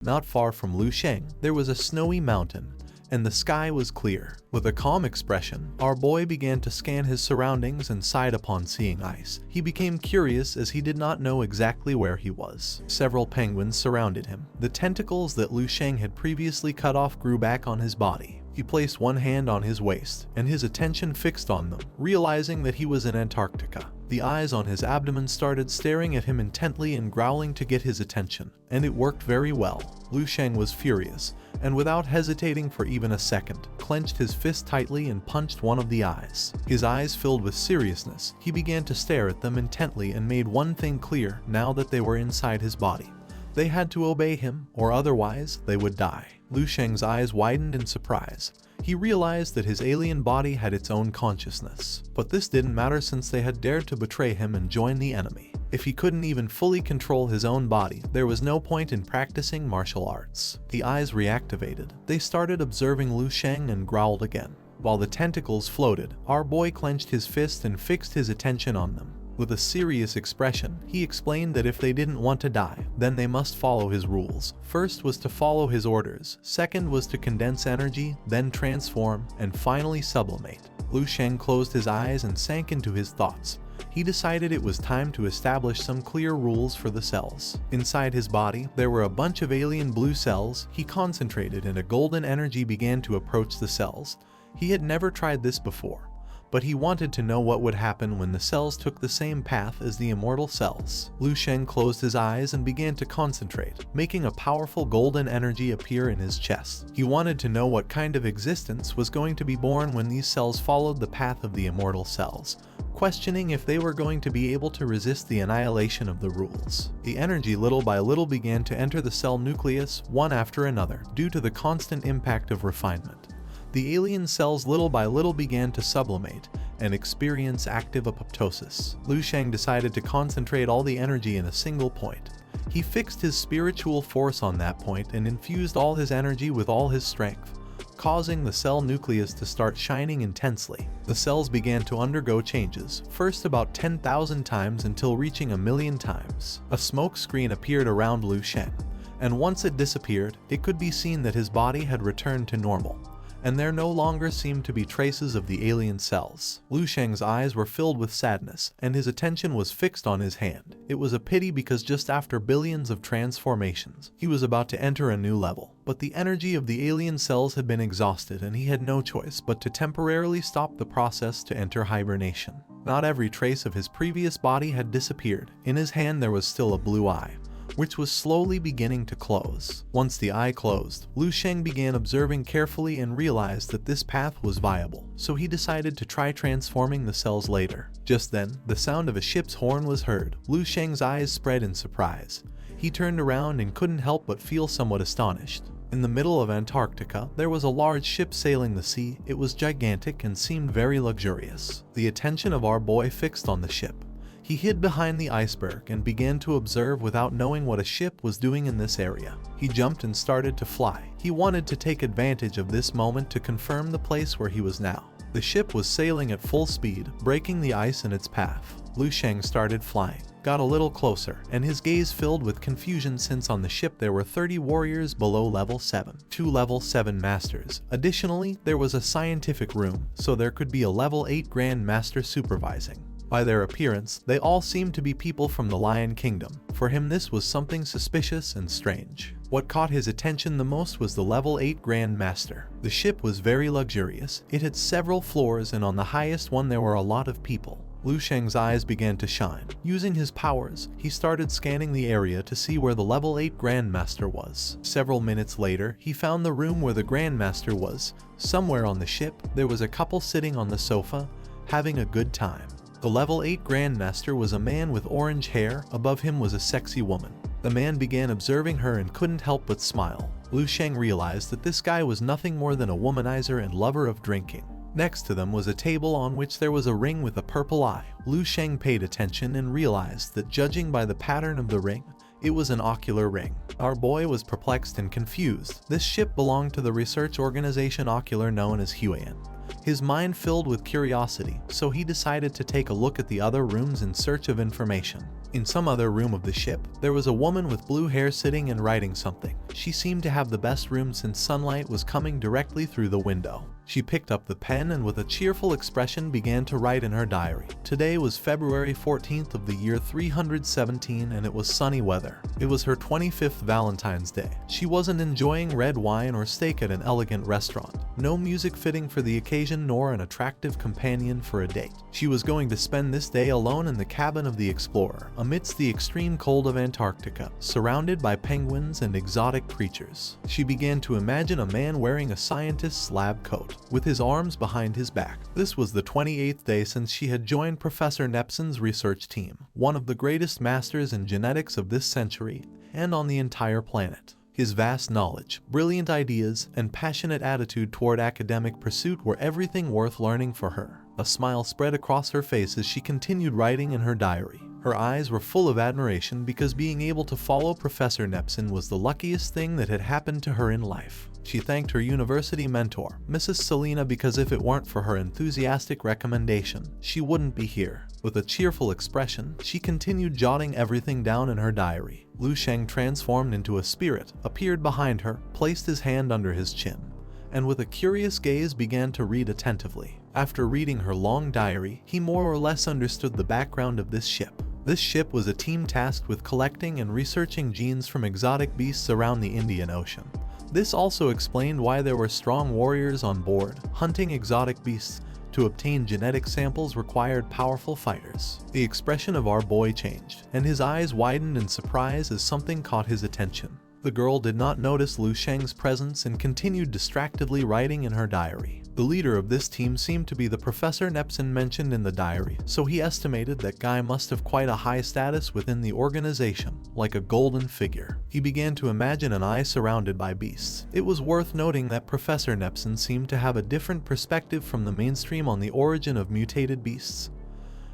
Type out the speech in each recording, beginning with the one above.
Not far from Lu Sheng, there was a snowy mountain, and the sky was clear. With a calm expression, our boy began to scan his surroundings and sighed upon seeing ice. He became curious as he did not know exactly where he was. Several penguins surrounded him. The tentacles that Lu Sheng had previously cut off grew back on his body. He placed one hand on his waist, and his attention fixed on them, realizing that he was in Antarctica. The eyes on his abdomen started staring at him intently and growling to get his attention, and it worked very well. Lu Sheng was furious, and without hesitating for even a second, clenched his fist tightly and punched one of the eyes. His eyes filled with seriousness, he began to stare at them intently and made one thing clear now that they were inside his body. They had to obey him, or otherwise they would die. Lu Sheng's eyes widened in surprise. He realized that his alien body had its own consciousness. But this didn't matter since they had dared to betray him and join the enemy. If he couldn't even fully control his own body, there was no point in practicing martial arts. The eyes reactivated. They started observing Lu Sheng and growled again. While the tentacles floated, our boy clenched his fist and fixed his attention on them. With a serious expression, he explained that if they didn't want to die, then they must follow his rules. First was to follow his orders, second was to condense energy, then transform, and finally sublimate. Lu Sheng closed his eyes and sank into his thoughts. He decided it was time to establish some clear rules for the cells. Inside his body, there were a bunch of alien blue cells. He concentrated and a golden energy began to approach the cells. He had never tried this before, but he wanted to know what would happen when the cells took the same path as the immortal cells. Lu Sheng closed his eyes and began to concentrate, making a powerful golden energy appear in his chest. He wanted to know what kind of existence was going to be born when these cells followed the path of the immortal cells, questioning if they were going to be able to resist the annihilation of the rules. The energy little by little began to enter the cell nucleus, one after another, due to the constant impact of refinement. The alien cells little by little began to sublimate and experience active apoptosis. Lu Sheng decided to concentrate all the energy in a single point. He fixed his spiritual force on that point and infused all his energy with all his strength, causing the cell nucleus to start shining intensely. The cells began to undergo changes, first about 10,000 times until reaching 1,000,000 times. A smoke screen appeared around Lu Sheng, and once it disappeared, it could be seen that his body had returned to normal, and there no longer seemed to be traces of the alien cells. Lu Sheng's eyes were filled with sadness, and his attention was fixed on his hand. It was a pity because just after billions of transformations, he was about to enter a new level. But the energy of the alien cells had been exhausted and he had no choice but to temporarily stop the process to enter hibernation. Not every trace of his previous body had disappeared. In his hand there was still a blue eye, which was slowly beginning to close. Once the eye closed, Lu Sheng began observing carefully and realized that this path was viable, so he decided to try transforming the cells later. Just then, the sound of a ship's horn was heard. Lu Sheng's eyes spread in surprise. He turned around and couldn't help but feel somewhat astonished. In the middle of Antarctica, there was a large ship sailing the sea. It was gigantic and seemed very luxurious. The attention of our boy fixed on the ship. He hid behind the iceberg and began to observe without knowing what a ship was doing in this area. He jumped and started to fly. He wanted to take advantage of this moment to confirm the place where he was now. The ship was sailing at full speed, breaking the ice in its path. Lu Sheng started flying, got a little closer, and his gaze filled with confusion since on the ship there were 30 warriors below level 7, 2 level 7 masters. Additionally, there was a scientific room, so there could be a level 8 Grand Master supervising. By their appearance, they all seemed to be people from the Lion Kingdom. For him this was something suspicious and strange. What caught his attention the most was the level 8 Grand Master. The ship was very luxurious. It had several floors and on the highest one there were a lot of people. Lu Sheng's eyes began to shine. Using his powers, he started scanning the area to see where the level 8 Grand Master was. Several minutes later, he found the room where the Grand Master was. Somewhere on the ship, there was a couple sitting on the sofa, having a good time. The level 8 Grand Master was a man with orange hair. Above him was a sexy woman. The man began observing her and couldn't help but smile. Lu Sheng realized that this guy was nothing more than a womanizer and lover of drinking. Next to them was a table on which there was a ring with a purple eye. Lu Sheng paid attention and realized that judging by the pattern of the ring, it was an ocular ring. Our boy was perplexed and confused. This ship belonged to the research organization Ocular known as Huan. His mind filled with curiosity, so he decided to take a look at the other rooms in search of information. In some other room of the ship, there was a woman with blue hair sitting and writing something. She seemed to have the best room since sunlight was coming directly through the window. She picked up the pen and with a cheerful expression began to write in her diary. Today was February 14th of the year 317 and it was sunny weather. It was her 25th Valentine's Day. She wasn't enjoying red wine or steak at an elegant restaurant. No music fitting for the occasion nor an attractive companion for a date. She was going to spend this day alone in the cabin of the Explorer, amidst the extreme cold of Antarctica, surrounded by penguins and exotic creatures. She began to imagine a man wearing a scientist's lab coat, with his arms behind his back. This was the 28th day since she had joined Professor Nepson's research team, one of the greatest masters in genetics of this century and on the entire planet. His vast knowledge, brilliant ideas, and passionate attitude toward academic pursuit were everything worth learning for her. A smile spread across her face as she continued writing in her diary. Her eyes were full of admiration because being able to follow Professor Nepson was the luckiest thing that had happened to her in life. She thanked her university mentor, Mrs. Selena, because if it weren't for her enthusiastic recommendation, she wouldn't be here. With a cheerful expression, she continued jotting everything down in her diary. Lu Sheng transformed into a spirit, appeared behind her, placed his hand under his chin, and with a curious gaze began to read attentively. After reading her long diary, he more or less understood the background of this ship. This ship was a team tasked with collecting and researching genes from exotic beasts around the Indian Ocean. This also explained why there were strong warriors on board. Hunting exotic beasts to obtain genetic samples required powerful fighters. The expression of our boy changed, and his eyes widened in surprise as something caught his attention. The girl did not notice Lu Sheng's presence and continued distractedly writing in her diary. The leader of this team seemed to be the Professor Nepson mentioned in the diary, so he estimated that guy must have quite a high status within the organization, like a golden figure. He began to imagine an eye surrounded by beasts. It was worth noting that Professor Nepson seemed to have a different perspective from the mainstream on the origin of mutated beasts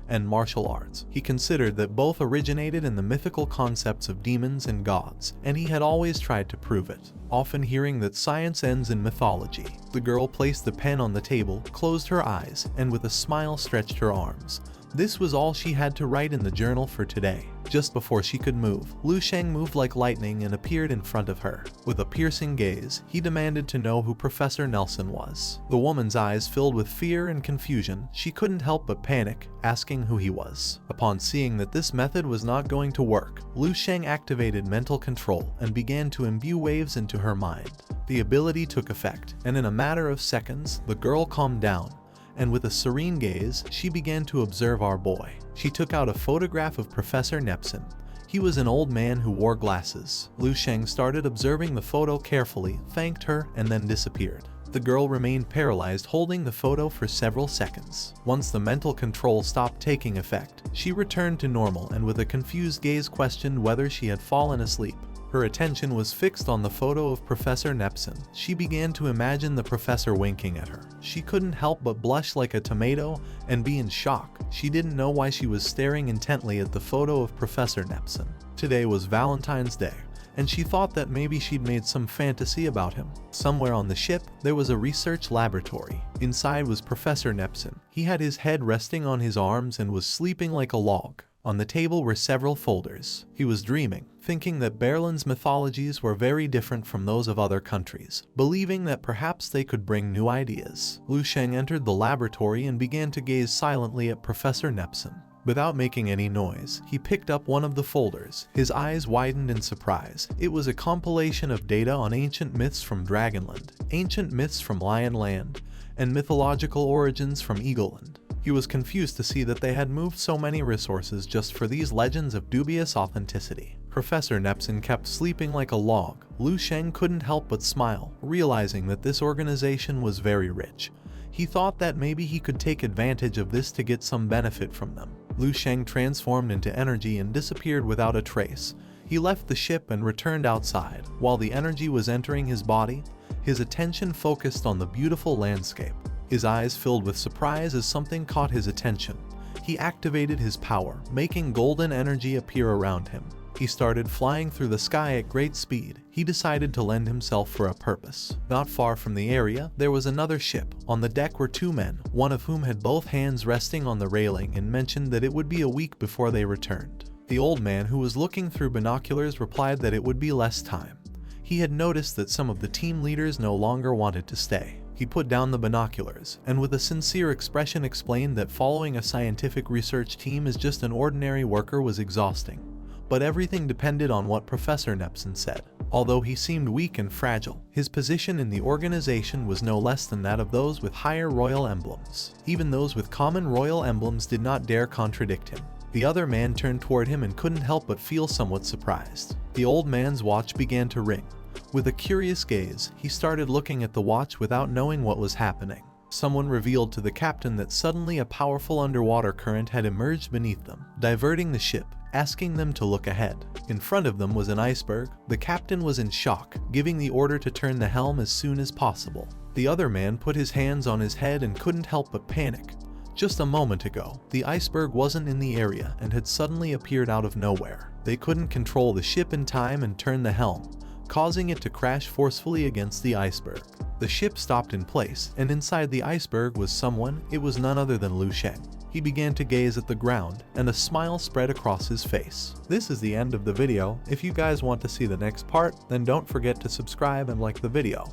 and martial arts. He considered that both originated in the mythical concepts of demons and gods, and he had always tried to prove it, often hearing that science ends in mythology. The girl placed the pen on the table, closed her eyes, and with a smile stretched her arms. This was all she had to write in the journal for today. Just before she could move, Lu Sheng moved like lightning and appeared in front of her. With a piercing gaze, he demanded to know who Professor Nelson was. The woman's eyes filled with fear and confusion. She couldn't help but panic, asking who he was. Upon seeing that this method was not going to work, Lu Sheng activated mental control and began to imbue waves into her mind. The ability took effect, and in a matter of seconds, the girl calmed down, and with a serene gaze, she began to observe our boy. She took out a photograph of Professor Nepson. He was an old man who wore glasses. Lu Sheng started observing the photo carefully, thanked her, and then disappeared. The girl remained paralyzed, holding the photo for several seconds. Once the mental control stopped taking effect, she returned to normal and with a confused gaze questioned whether she had fallen asleep. Her attention was fixed on the photo of Professor Nepson. She began to imagine the professor winking at her. She couldn't help but blush like a tomato and be in shock. She didn't know why she was staring intently at the photo of Professor Nepson. Today was Valentine's Day, and she thought that maybe she'd made some fantasy about him. Somewhere on the ship, there was a research laboratory. Inside was Professor Nepson. He had his head resting on his arms and was sleeping like a log. On the table were several folders. He was dreaming, thinking that Berlin's mythologies were very different from those of other countries, believing that perhaps they could bring new ideas. Lu Sheng entered the laboratory and began to gaze silently at Professor Nepson. Without making any noise, he picked up one of the folders. His eyes widened in surprise. It was a compilation of data on ancient myths from Dragonland, ancient myths from Lionland, and mythological origins from Eagleland. He was confused to see that they had moved so many resources just for these legends of dubious authenticity. Professor Nepson kept sleeping like a log. Lu Sheng couldn't help but smile, realizing that this organization was very rich. He thought that maybe he could take advantage of this to get some benefit from them. Lu Sheng transformed into energy and disappeared without a trace. He left the ship and returned outside. While the energy was entering his body, his attention focused on the beautiful landscape. His eyes filled with surprise as something caught his attention. He activated his power, making golden energy appear around him. He started flying through the sky at great speed. He decided to lend himself for a purpose. Not far from the area, there was another ship. On the deck were two men, one of whom had both hands resting on the railing and mentioned that it would be a week before they returned. The old man, who was looking through binoculars, replied that it would be less time. He had noticed that some of the team leaders no longer wanted to stay. He put down the binoculars, and with a sincere expression explained that following a scientific research team as just an ordinary worker was exhausting. But everything depended on what Professor Nepson said. Although he seemed weak and fragile, his position in the organization was no less than that of those with higher royal emblems. Even those with common royal emblems did not dare contradict him. The other man turned toward him and couldn't help but feel somewhat surprised. The old man's watch began to ring. With a curious gaze, he started looking at the watch without knowing what was happening. Someone revealed to the captain that suddenly a powerful underwater current had emerged beneath them, diverting the ship, asking them to look ahead. In front of them was an iceberg. The captain was in shock, giving the order to turn the helm as soon as possible. The other man put his hands on his head and couldn't help but panic. Just a moment ago, the iceberg wasn't in the area and had suddenly appeared out of nowhere. They couldn't control the ship in time and turn the helm, causing it to crash forcefully against the iceberg. The ship stopped in place, and inside the iceberg was someone. It was none other than Lu Sheng. He began to gaze at the ground, and a smile spread across his face. This is the end of the video. If you guys want to see the next part, then don't forget to subscribe and like the video.